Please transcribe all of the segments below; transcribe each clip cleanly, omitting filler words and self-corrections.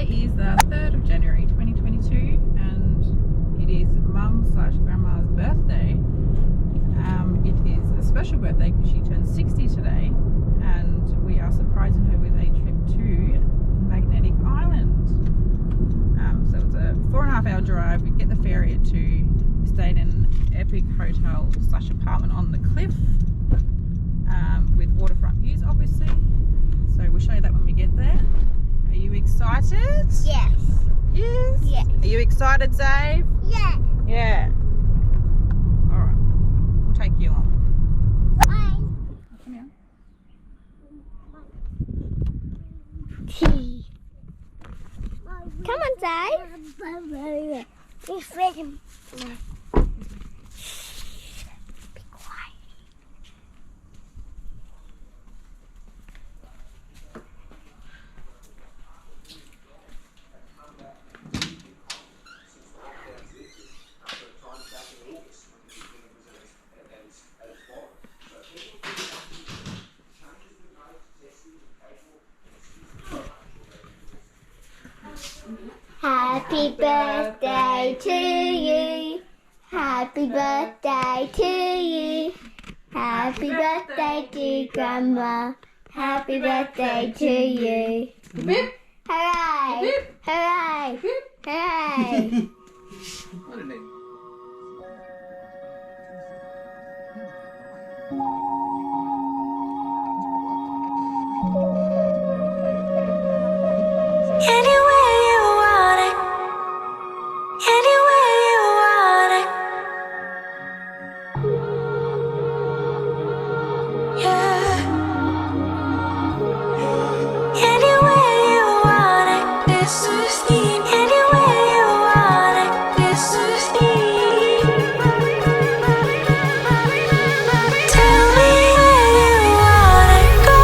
is the 3rd of January 2022 and it is Mum/Grandma's birthday. It is a special birthday because she turns 60 today and we are surprising her with a trip to Magentic Island. So it's a 4.5 hour drive. We get the ferry at 2. We stayed in an epic hotel/apartment on the cliff with waterfront views obviously. So we'll show you that when we get there. Are you excited? Yes. Yes? Yes. Are you excited, Zave? Yeah. Yeah. Alright. We'll take you along. Bye. Come here. Tea. Come on, Dad. It's ready. Be quiet. Happy birthday to you. Happy birthday to you. Happy birthday to Grandma. Happy birthday to you. Bip. Hooray! Bip. Hooray! Bip. Hooray! What a neat. Anywhere you want it, anywhere you want it, yeah. Anywhere you want it, this is me. Anywhere you want it, this is me. Tell me where you wanna go.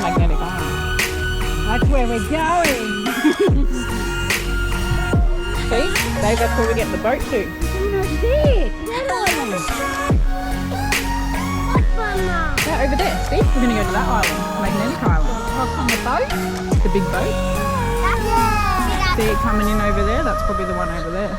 Magnetic Island. That's where we're going. See? Dave, that's where we get the boat to. Yeah, over there. See? We're going to go to that island. Magnetic Island. What's on the boat? The big boat. See it coming in over there? That's probably the one over there.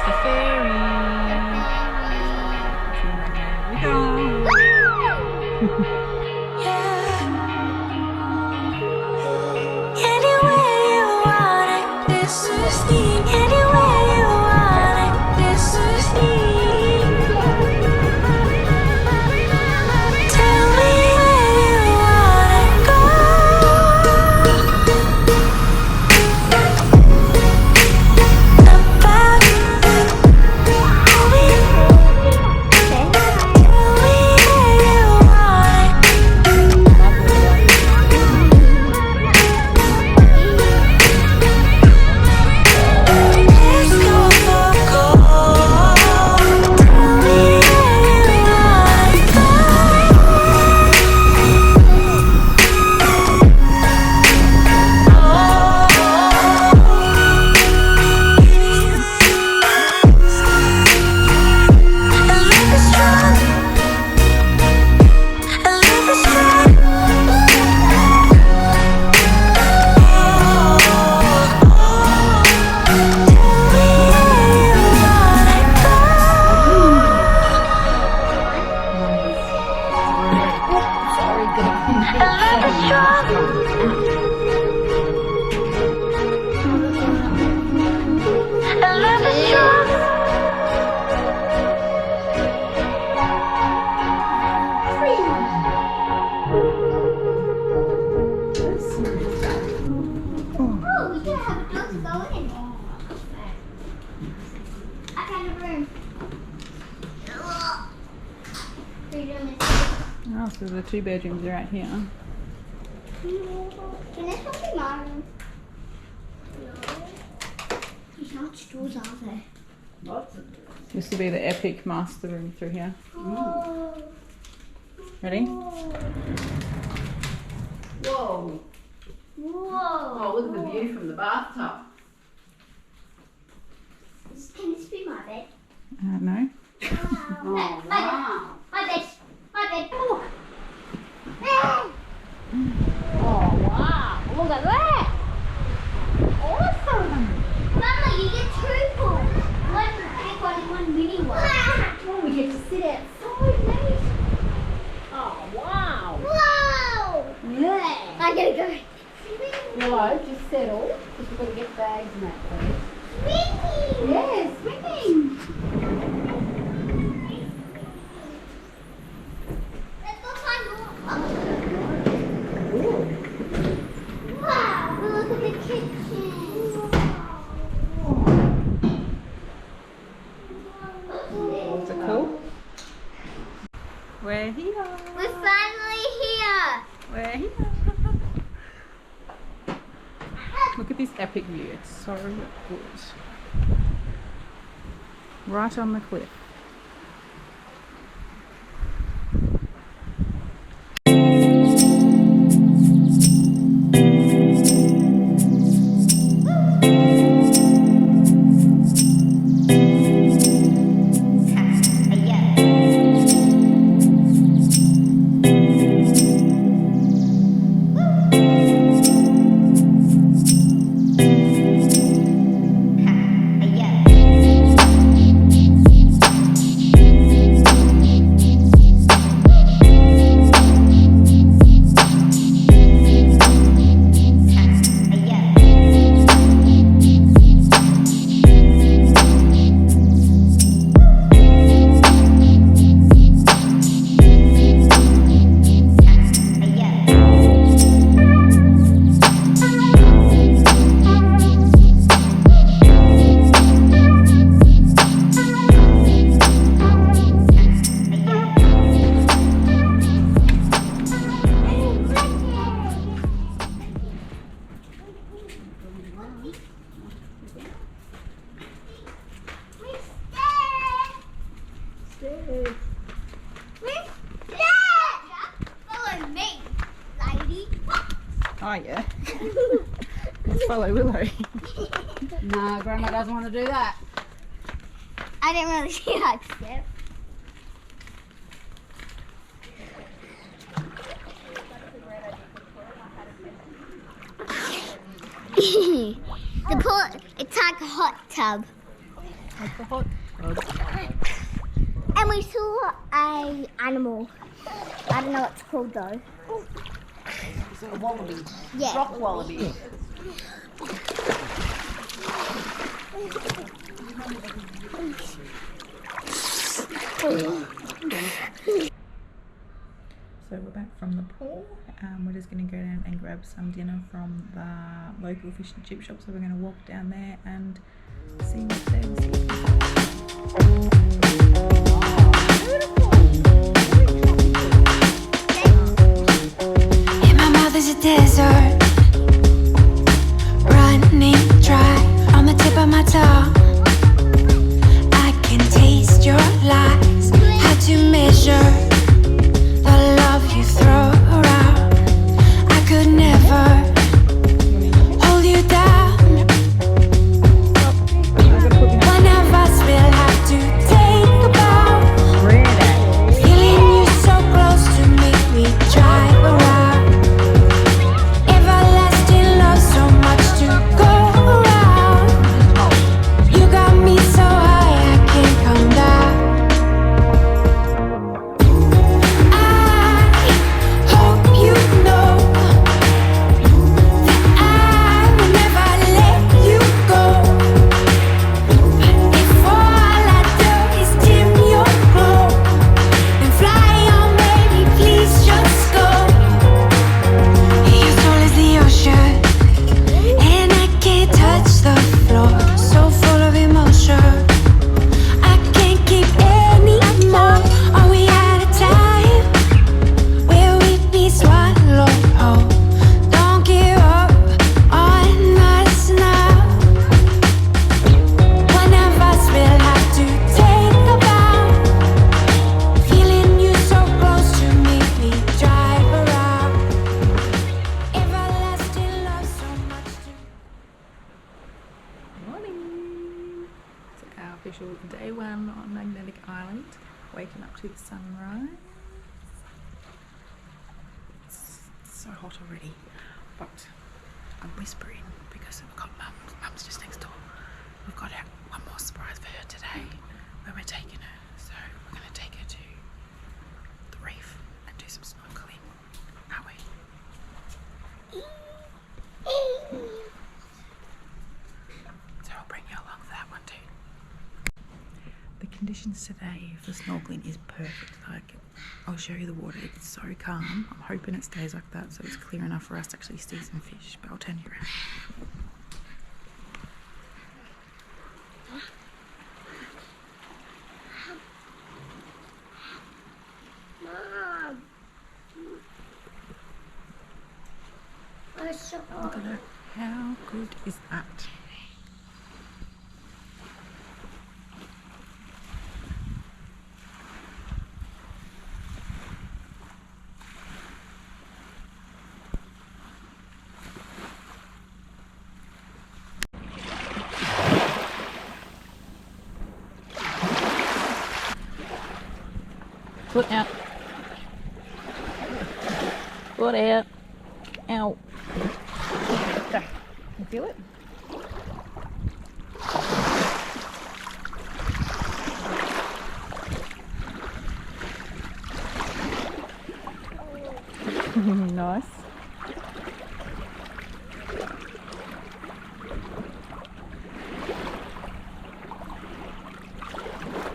The ferry. To Magnetic Island. So the 2 bedrooms are out here. Can this one be mine? No. There's not stools, are there? This will be the epic master room through here. Oh. Ready? Whoa. Whoa. Oh, look at the view from the bathtub. Can this be my bed? No. Wow. Oh, wow. My bed. My bed. Oh. Oh, wow. Look at that. Awesome. Mama, you get 2 pools. One big one and one mini one. Oh, we get to sit outside, mate. Oh, wow. Whoa. Yeah. I gotta go. Willow, just settle, because we've got to get bags and that, please. Swimming. Yes, swimming. Let's go find more. Wow. Look at the kitchen. Is it cool? We're here. We're finally here. We're here. Look at this epic view. It's so good. Right on the cliff. Follow me, lady. Oh yeah. Let's follow Willow. No, Grandma doesn't want to do that. I didn't really see how to step. The pool, it's like a hot tub. What's the hot tub? And we saw a animal. I don't know what it's called though. Is it a wallaby? Yeah. Rock wallaby. So we're back from the pool. We're just going to go down and grab some dinner from the local fish and chip shop. So we're going to walk down there and see what they'll In my mouth is a desert, running dry on the tip of my tongue. I can taste your lies, how to measure the love you throw around. I could never hold you down. One of us will have to take a bow. official day one on Magentic Island, waking up to the sunrise. It's so hot already, but I'm whispering because we've got Mum's just next door. We've got one more surprise for her today where we're taking her. So we're going to take her to the reef and do some snorkeling, aren't we? So I'll bring you along for that one too. The conditions today for snorkeling is perfect. Like, I'll show you the water. It's so calm. I'm hoping it stays like that so it's clear enough for us to actually see some fish, but I'll turn you around. Mom. Look at that. How good is that? Foot out. Foot out. Ow. There. You feel it? Nice.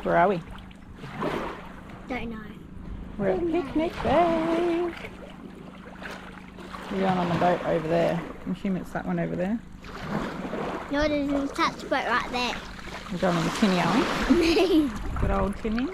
Where are we? Don't know. We're at Picnic Bay. We're going on the boat over there. I'm assuming it's that one over there. No, there's a touch boat right there. We're going on the tinny, aren't we? Good old tinny.